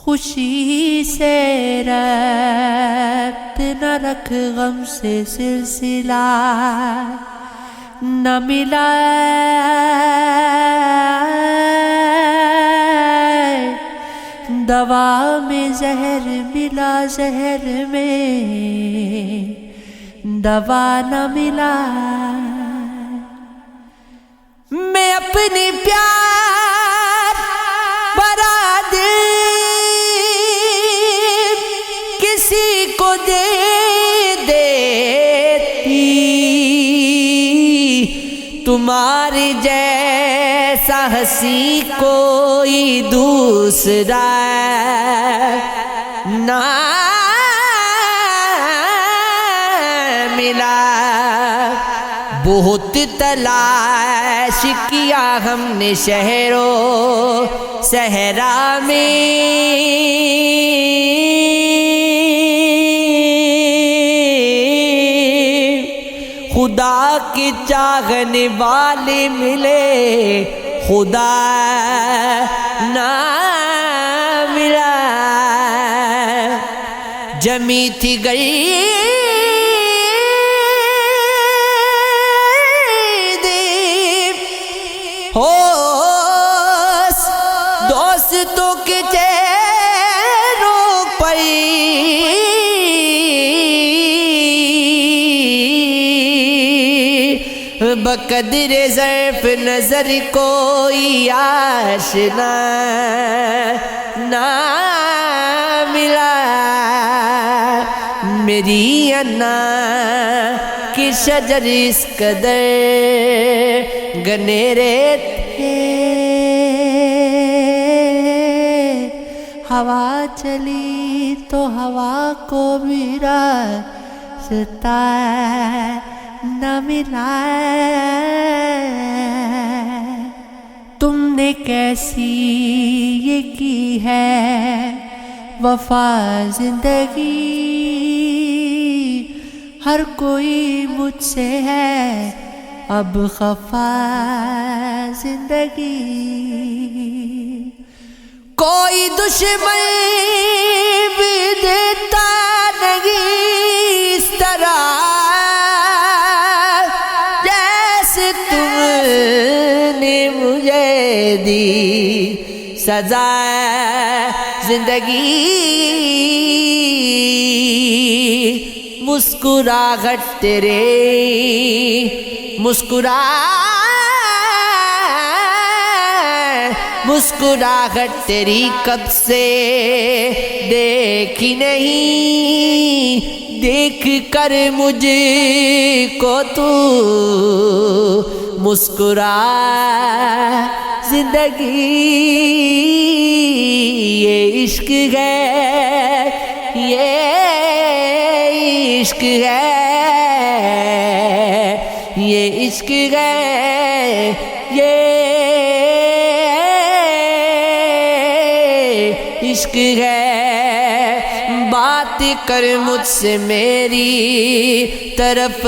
خوشی سے ربط نہ رکھ غم سے سلسلہ نہ ملا دوا میں زہر ملا زہر میں دوا نہ ملا میں اپنی پیار برا دل کسی کو دے دیتی تمہاری جیسا ہنسی کوئی دوسرا نہ ملا بہت تلاش کیا ہم نے شہر و صحرا میں خدا کے چاہنے والے ملے خدا نہ ملا جمی تھی گئی دوستوں کے چہروں پر بقدر ظرف نظر کوئی آشنا نہ ملا میری انا کی شجر اس قدر گنیرے تھے ہوا چلی تو ہوا کو بھی راستہ نہ ملا تم نے کیسی یہ کی ہے وفا زندگی ہر کوئی مجھ سے ہے اب خفا زندگی کوئی دشمن بھی دیتا نہیں اس طرح جیسے تم نے مجھے دی سزا زندگی مسکراہٹ تیرے مسکراہٹ تیری کب سے دیکھی نہیں دیکھ کر مجھ کو تو مسکرا زندگی یہ عشق ہے یہ عشق ہے یہ عشق ہے یہ عشق ہے بات کر مجھ سے میری طرف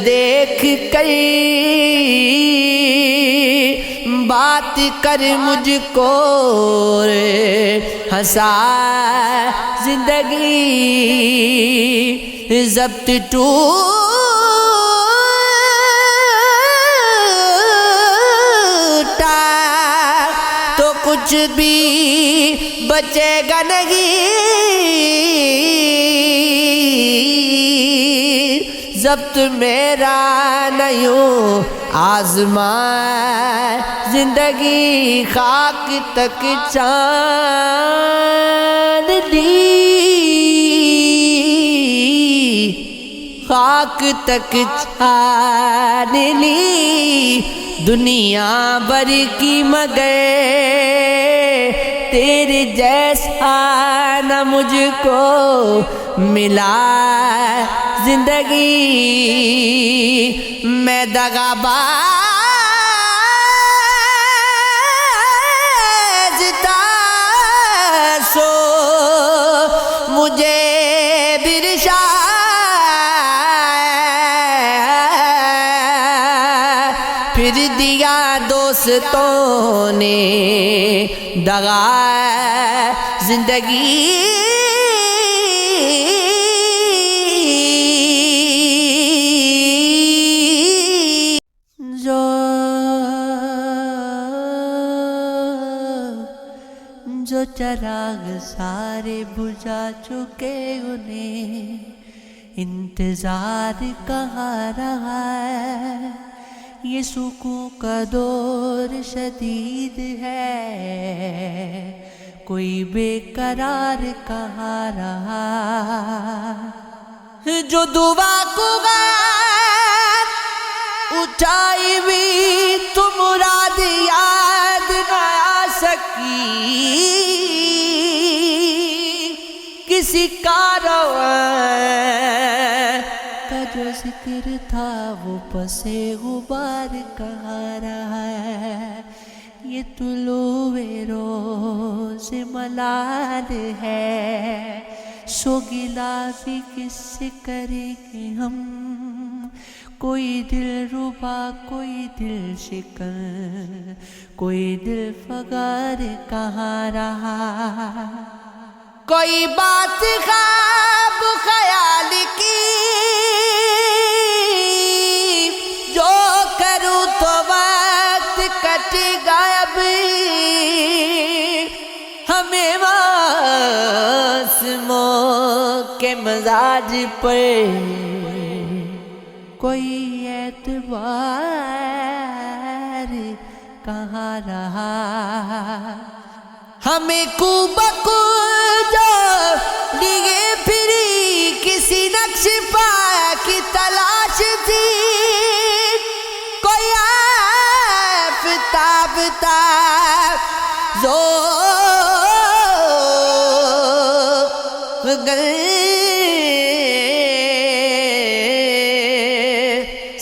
دیکھ کر بات کر مجھ کو ہنسا زندگی ضبط ٹوٹا تو کچھ بھی بچے گا نہیں ضبط میرا نہیں آزما زندگی خاک تک چاند لی خاک تک چھان لی دنیا بھر کی مگر تیرے جیسا نہ مجھ کو ملا زندگی میں دغاباز تھا سو مجھے برشا پھر دیا دوستوں نے دغا زندگی جو چراغ سارے بجھا چکے انہیں انتظار کہاں رہا ہے، یہ سکون کا دور شدید ہے، کوئی بے قرار کہاں رہا، جو دعا کو غیر اونچائی بھی تو مراد یاد نہ آ سکی، کسی کارواں کا جو ذکر تھا وہ پسے غبار کہاں رہا ہے، یہ طلوع روز ملال ہے، سو گلہ بھی کس سے کریں گے ہم، کوئی دل ربا کوئی دل شکن، کوئی دل فغار کہاں رہا، کوئی بات خواب خیال کی جو کروں تو وقت کٹ گیا ابھی، ہمیں معصوموں کے مزاج پر کوئی اعتبار کہاں رہا، ہمیں کو بکو جو لیے پھری کسی نقش پا کی تلاش تھی، کوئی آفتاب تھا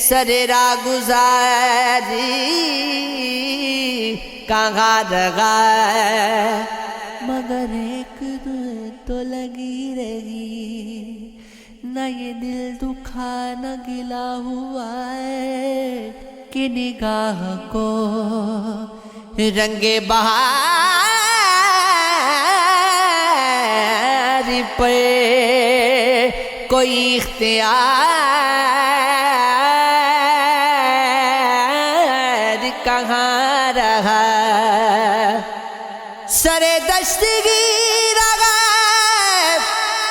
سر راہ گزاری کہاں رہا، مگر ایک دن تو لگی رہی، نہ یہ دل دکھا نہ گلا ہوا ہے کہ نگاہ کو رنگ بہار پہ کوئی اختیار کہاں رہا، سر دشتگیر اگر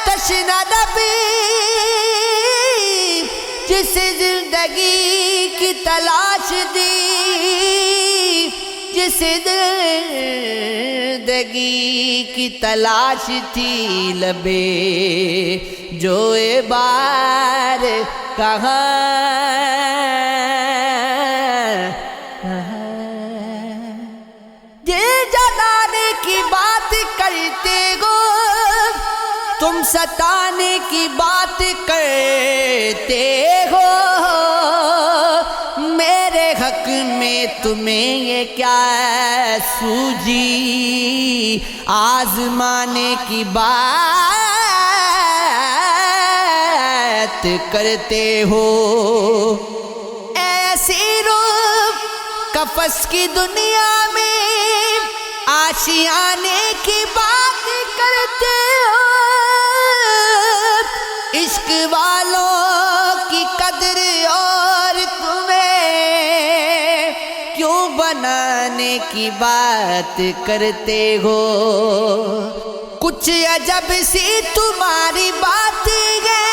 تشنہ دبی جسے زندگی کی تلاش دی، جسے زندگی کی تلاش تھی، لبے جو بار کہاں کی بات کرتے ہو تم، ستانے کی بات کرتے ہو، میرے حق میں تمہیں یہ کیا سوجی، آزمانے کی بات کرتے ہو، ایسی روح قفس کی دنیا میں آشیانے کی بات کرتے ہو، عشق والوں کی قدر اور تمہیں کیوں بنانے کی بات کرتے ہو، کچھ عجب سی تمہاری بات ہے،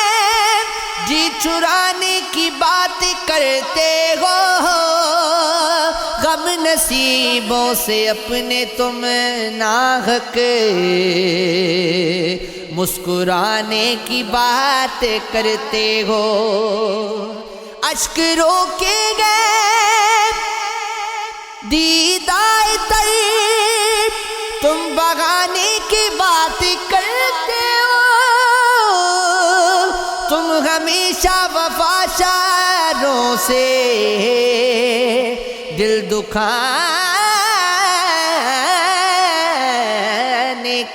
جی چرانے کی بات کرتے ہو، غم نصیبوں سے اپنے تم ناحق مسکرانے کی بات کرتے ہو، اشک روکے گئے دیدائے طیب تم بغانے کی بات کرتے ہو، تم ہمیشہ وفا شاروں سے دل دکھانے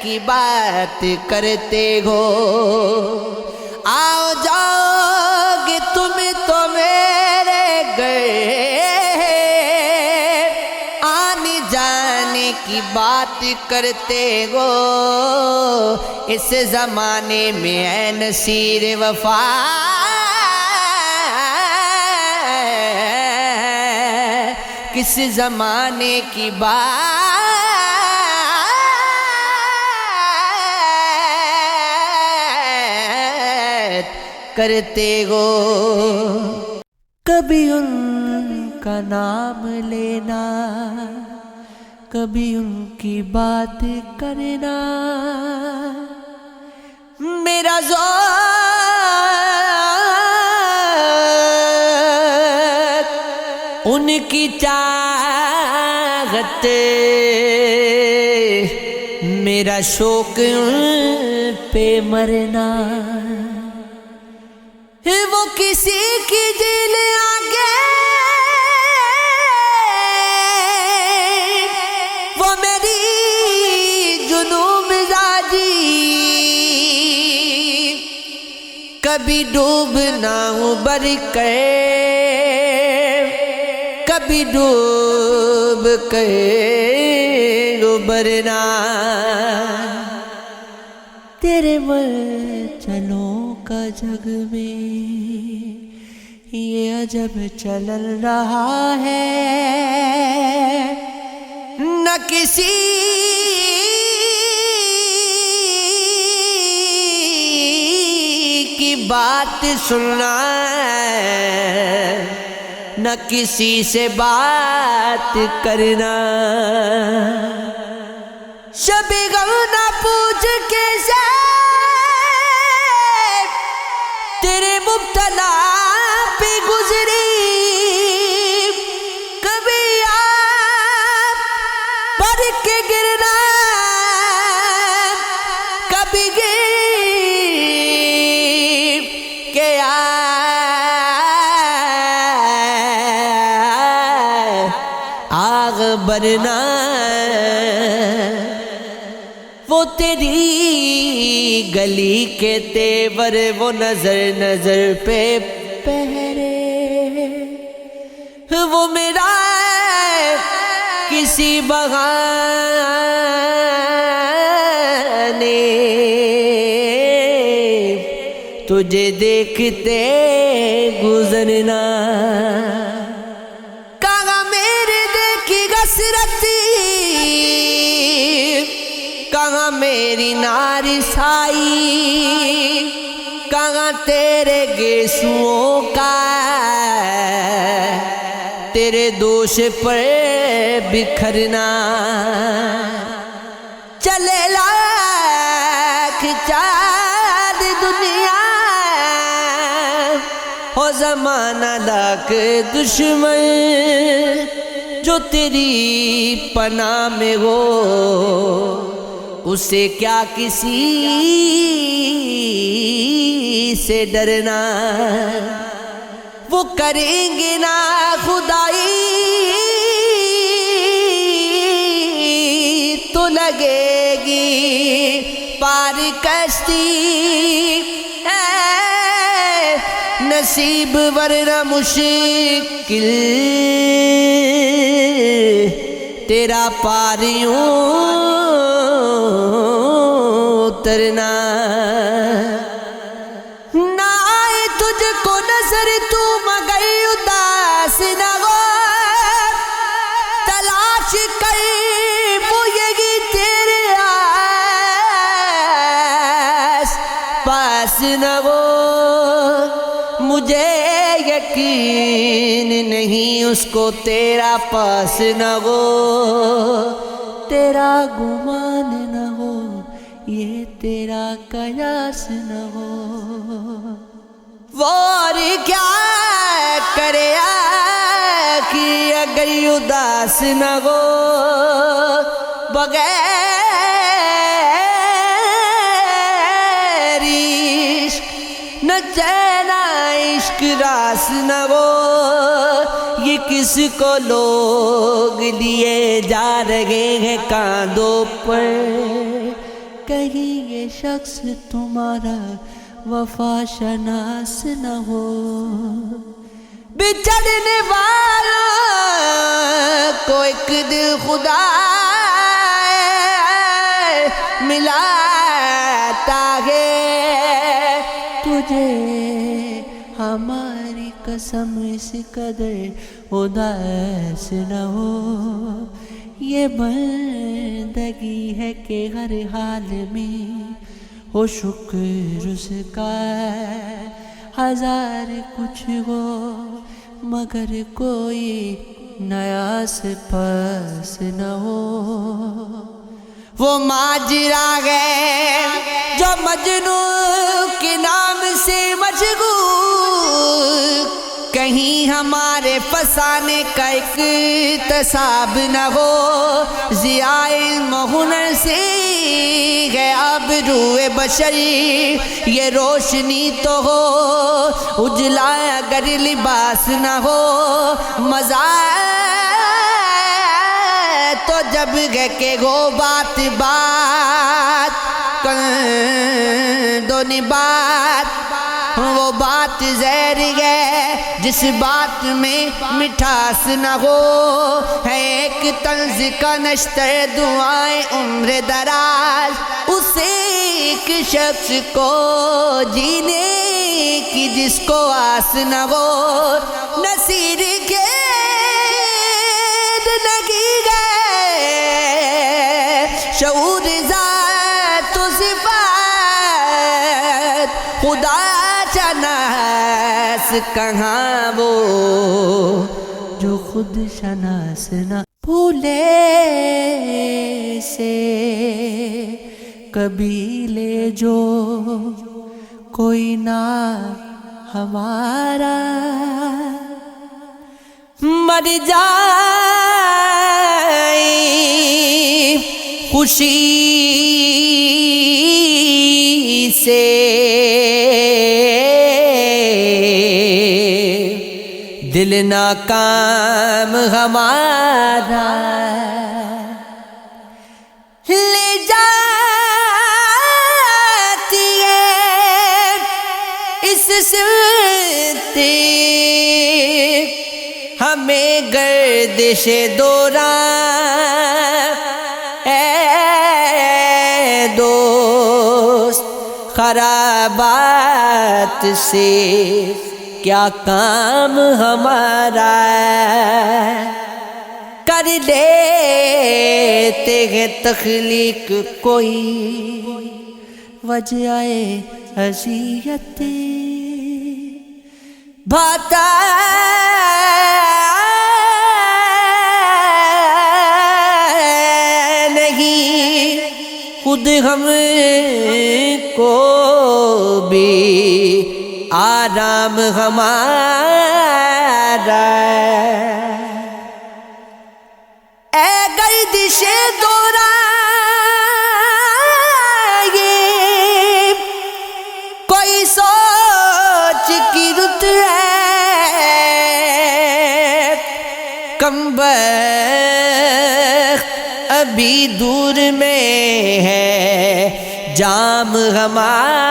کی بات کرتے ہو، آؤ جاؤ گے تم تو میرے گھر، آنے جانے کی بات کرتے ہو اس زمانے میں اے نصیر وفا، کس زمانے کی بات کرتے ہو؟ کبھی ان کا نام لینا، کبھی ان کی بات کرنا، میرا ذوق ان کی چاہت، میرا شوق ان پہ مرنا، وہ کسی کی دل آگے وہ میری جنوں مزاجی، کبھی ڈوبنا ابھر کر، کبھی ڈوب کر ابھرنا، تیرے چلوں کا جگ میں یہ عجب چل رہا ہے، نہ کسی کی بات سننا، نہ کسی سے بات کرنا، شب غم نہ پوچھ کے سے تیرے مبتلا پہ گزری، کبھی آپ پڑھ کے گرنا، کبھی گر کے آگ برنا، وہ تیری گلی کے تیور وہ نظر نظر پہ پہرے، وہ میرا کسی بہانے تجھے دیکھتے گزرنا، کہاں میرے دیکھی حسرتی، کہاں میری نارسائی، کہاں تیرے گیسوؤں کا تیرے دوش پر بکھرنا، چلے لاکھ چاند دنیا ہو زمانہ لاکھ دشمن، جو تیری پناہ میں ہو اسے کیا کسی سے ڈرنا، وہ کریں گے نا خدائی تو لگے گی پار کشتی، نصیب ورنہ مشکل تیرا پاریوں اترنا، نہ آئے تجھ کو نظر تو مگر اداس نہ ہو، تلاش کر وہ یہی تیرے آس پاس نہ ہو، مجھے یقین نہیں اس کو تیرا پاس نہ ہو، تیرا گمان نہ ہو، یہ تیرا قیاس نہ ہو، وہ اور کیا کرے کہ اگر اداس نہ ہو، بغیر عشق نہ چین عشق راس نہ ہو، یہ کس کو لوگ لیے جا رہے ہیں کاندھوں پر، کہیں یہ شخص تمہارا وفا شناس نہ ہو، بچھڑنے والوں کو ایک دل خدا ملاتا ہے تجھے ہماری قسم اس قدر اداس نہ ہو یہ بندگی ہے کہ ہر حال میں ہو شکر اس کا ہزار کچھ ہو مگر کوئی نیا سے پاس نہ ہو وہ ماجرا ہے جو مجنوں کے نام سے مشغول کہیں ہمارے فسانے کا اقتصاب نہ ہو ضیاء علم و ہنر سے ہے آبروئے بشری یہ روشنی تو ہو اجلا اگر لباس نہ ہو مزہ تو جب ہے کہ وہ بات بات وہ بات زہر ہے جس بات میں مٹھاس نہ ہو ہے ایک طنز کا نشتر دعائیں عمر دراز اسے ایک شخص کو جینے کی جس کو آس نہ ہو نصیر کے شعور ذات و صفات خدا شناس کہاں وہ جو خود شناس نہ بھولے سے قبیلے جو کوئی نہ ہمارا مر جائے خوشی سے دل ناکام ہمارا لے جاتی ہے اس سمت ہمیں گردش دوران دوست خرابات سے کیا کام ہمارا کر لیتے ہیں تخلیق کوئی وجہ اذیت بھاتا خود ہم کو بھی آرام ہمارا اے گردش دوران کوئی سوچ کی رت ہے کم بخت ابھی دور میں ہے جام ہمارا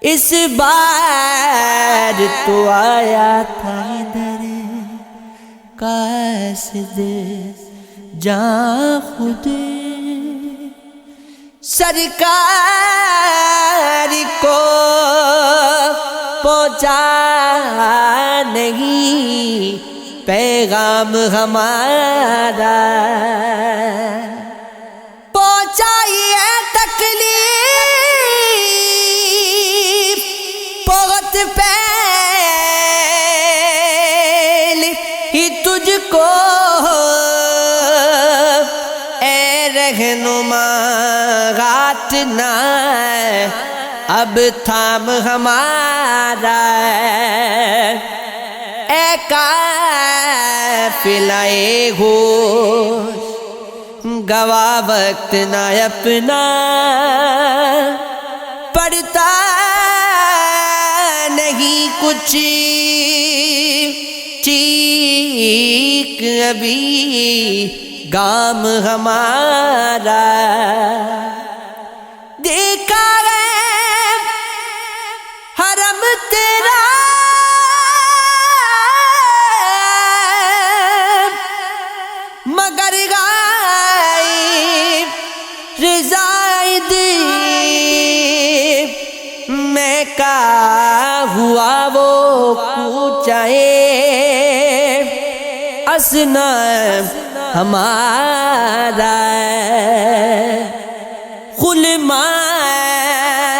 اس بار تو آیا تھا ادھر قاصد جاں خود سرکار کو پہنچا نہیں پیغام ہمارا پہنچائیے تکلیف بہت پہلے ہی تجھ کو اے رہنما غات نہ اب تھام ہمارا اے قافلہ ہوش گواہ وقت نہ اپنا پڑتا نہیں کچھ چیخ ابھی گام ہمارا دیکھا ہے حرم تیرا مگر چاہے اسنا ہمارا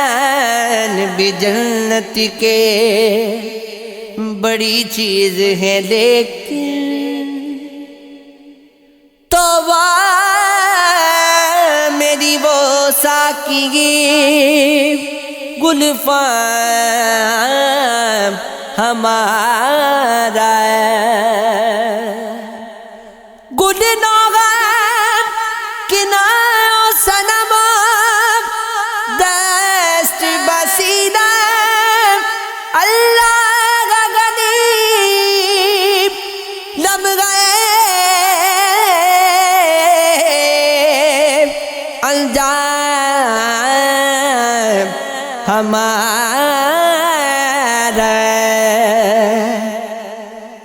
غلمان بھی جنت کے بڑی چیز ہے، لیکن توبہ میری وہ ساقی گلفام ہمارا گل نوغم کناو سنم دست بسیدم اللہ غنیب لم غیب انجام ہمارا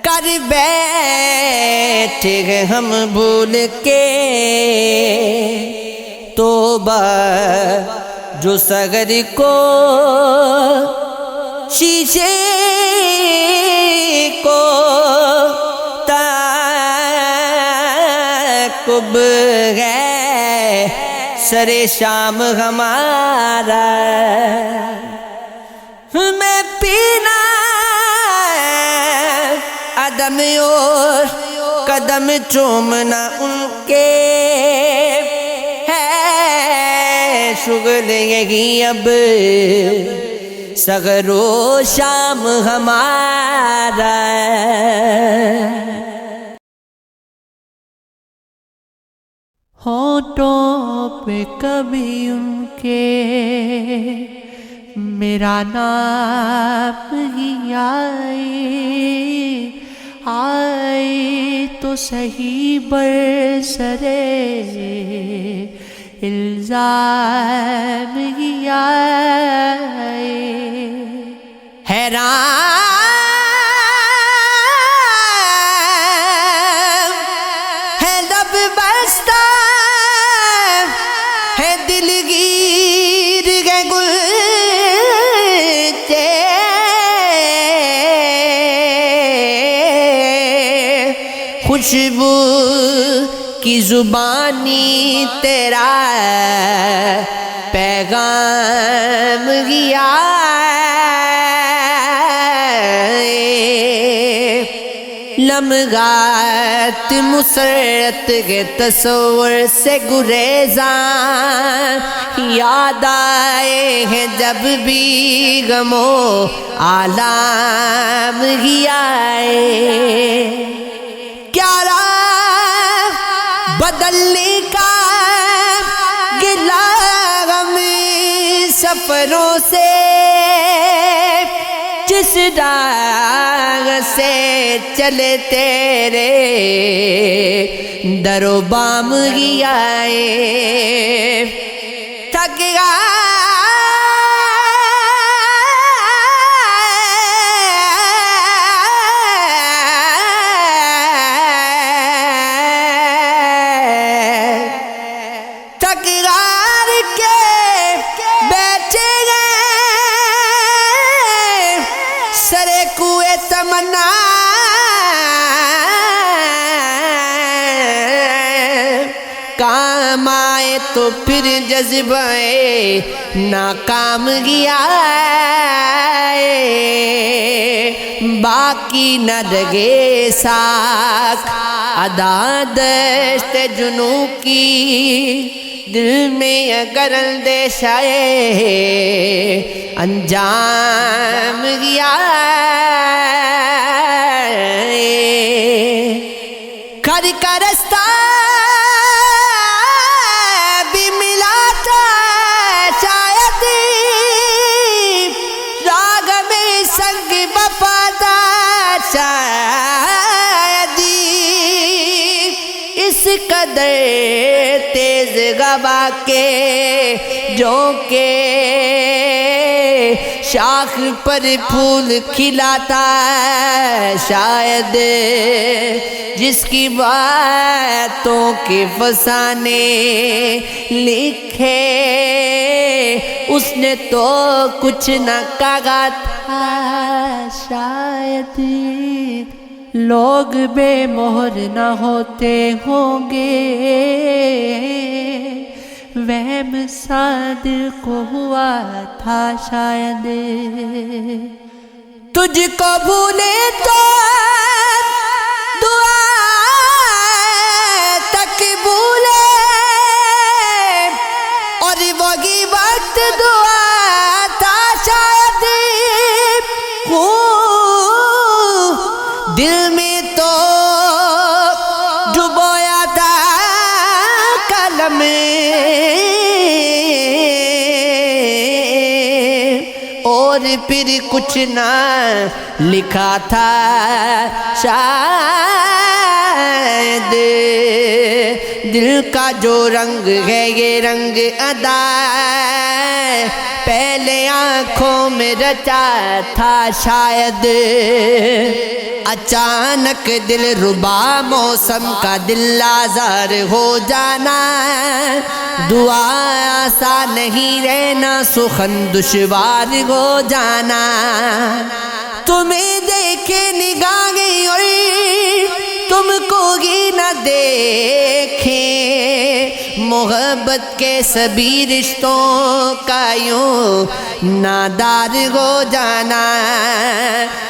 کر بیٹھے ہیں ہم بھول کے توبہ جو صغر کو شیشے کو تعقب ہے سر شام ہمارا میں پینا عدم اور قدم چومنا ان کے ہے شغل یہی اب سحر و شام ہمارا ہونٹوں پہ کبھی ان کے میرا نام ہی آئے تو صحیح برسرے الزام ہی آئے حیران ہے لب بستہ ہے دلگیر کے گلچے خوشبو کی زبانی تیرا پیغام گیا لمحات مسرت کے تصور سے گریزاں یاد آئے ہیں جب بھی غم و آلام ہی آئے کیا راہ بدلنے کا گلہ غم سفروں سے جس راہ سے چلے تیرے در و بام ہی آئے تھک گیا تکرار کے بیٹھے گئے سرے کوئے تمنا کام آئے تو پھر جذبہ ناکام گیا باقی نہ لگے ساکھ ادا دشت جنوں کی دل میں اگر اندیشہ انجام گیا گھر کا رستہ بھی ملا تھا شاید راگ میں سنگ وفادار شاید اس قدر تیز گوا کے جو کہ شاخ پر پھول کھلاتا شاید جس کی باتوں کے فسانے لکھے اس نے تو کچھ نہ کہا تھا شاید لوگ بے مہر نہ ہوتے ہوں گے وہم صادق ہوا تھا شاید تجھ کو بھولے تو دعا تک بھولے اور وہی وقت دعا تھا شاید دل میں تو ڈبویا تھا قلم اور پھر کچھ نہ لکھا تھا شاید دل کا جو رنگ ہے یہ رنگ ادا پہلے آنکھوں میں رچا تھا شاید اچانک دل ربا موسم کا دل آزار ہو جانا دعا آسان نہیں رہنا سخن دشوار ہو جانا تمہیں دیکھے نگاہیں اور تم کو ہی نہ دیکھیں محبت کے سبھی رشتوں کا یوں نادار ہو جانا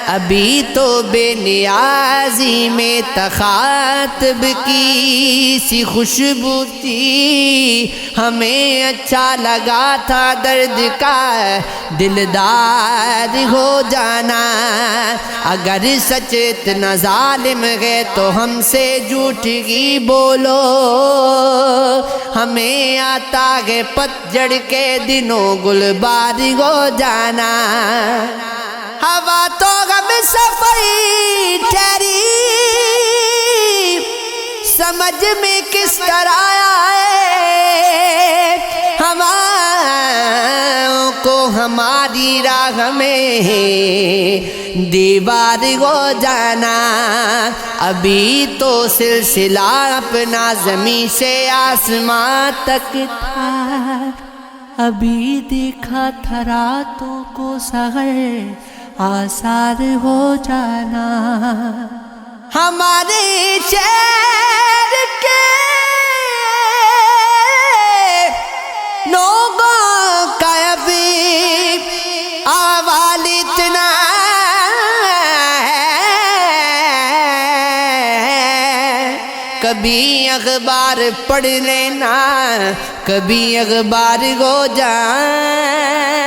ابھی تو بے نیازی میں تخاطب کی سی خوشبو تھی ہمیں اچھا لگا تھا درد کا دلدار ہو جانا اگر سچ اتنا ظالم ہے تو ہم سے جھوٹ ہی بولو ہمیں آتا ہے پتجھڑ کے دنوں گلبار ہو جانا ہوا تو غم سفر ٹھہری سمجھ میں کس طرح آئے ہواؤں کو ہماری راہ میں دیوار ہو جانا ابھی تو سلسلہ اپنا زمین سے آسمان تک تھا ابھی دیکھا تھا راتوں کو سحر آثار ہو جانا ہمارے شہر کے لوگوں کا ابھی احوال اتنا کبھی اخبار پڑھ لینا کبھی اخبار ہو جائے